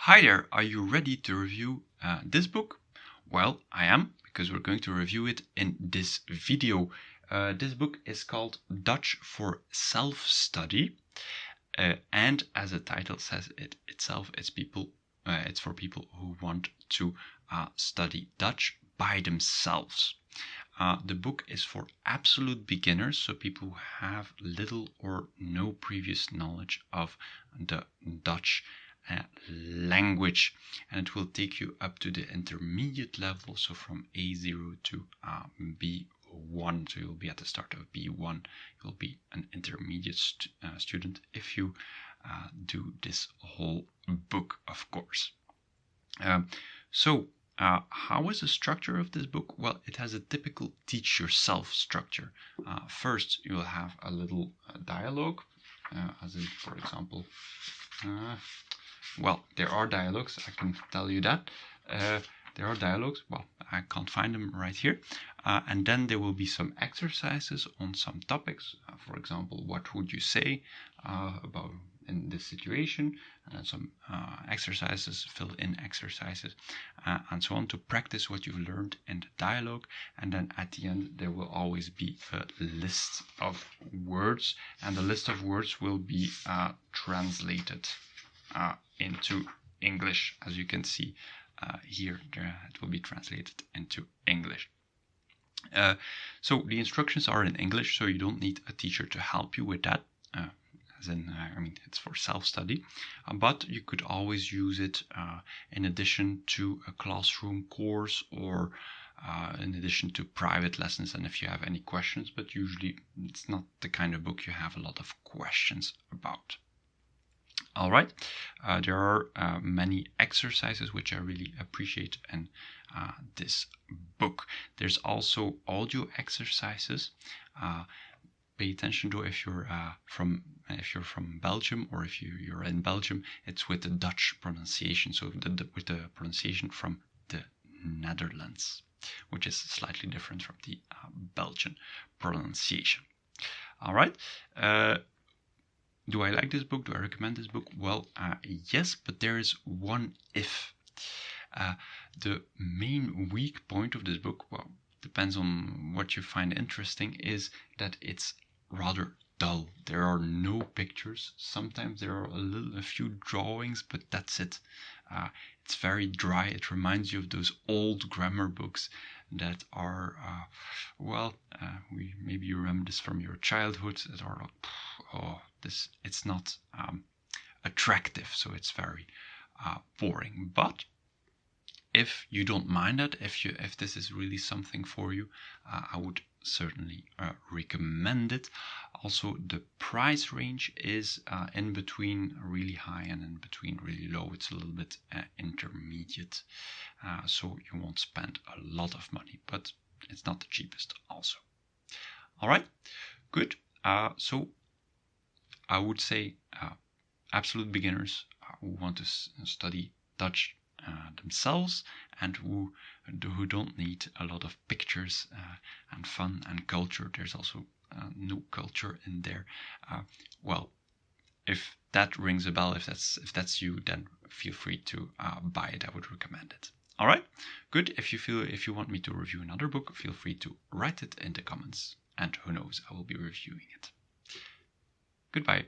Hi there, are you ready to review this book? Well, I am, because we're going to review it in this video. This book is called Dutch for Self-Study, and as the title says it itself, it's for people who want to study Dutch by themselves. The book is for absolute beginners, so people who have little or no previous knowledge of the Dutch language, and it will take you up to the intermediate level, so from A0 to B1. So you'll be at the start of B1. You'll be an intermediate student if you do this whole book, of course. How is the structure of this book? Well, it has a typical teach yourself structure. First, you'll have a little dialogue, as in, for example, well, there are dialogues, I can tell you that. There are dialogues, well, I can't find them right here. And then there will be some exercises on some topics. For example, what would you say about in this situation? Some exercises, fill in exercises, and so on, to practice what you've learned in the dialogue. And then at the end, there will always be a list of words, and the list of words will be translated into English. As you can see here, it will be translated into English. So the instructions are in English, so you don't need a teacher to help you with that. It's for self-study, but you could always use it in addition to a classroom course, or in addition to private lessons, and if you have any questions, but usually it's not the kind of book you have a lot of questions about. All right, there are many exercises which I really appreciate in this book. There's also audio exercises. Pay attention to if you're from Belgium, or if you're in Belgium, it's with the Dutch pronunciation, so with the pronunciation from the Netherlands, which is slightly different from the Belgian pronunciation. All right. Do I like this book? Do I recommend this book? Well, yes, but there is one if. The main weak point of this book, well, depends on what you find interesting, is that it's rather dull. There are no pictures. Sometimes there are a few drawings, but that's it. It's very dry. It reminds you of those old grammar books that are, maybe you remember this from your childhood, that are like, it's not attractive, so it's very boring. But if you don't mind that, if this is really something for you, I would certainly recommend it. Also, the price range is in between really high and in between really low. It's a little bit intermediate, so you won't spend a lot of money, but it's not the cheapest also. All right, good. So I would say absolute beginners who want to study Dutch themselves, and who don't need a lot of pictures and fun and culture. There's also no culture in there. Well, if that rings a bell, if that's you, then feel free to buy it. I would recommend it. All right, good. If you want me to review another book, feel free to write it in the comments, and who knows, I will be reviewing it. Goodbye.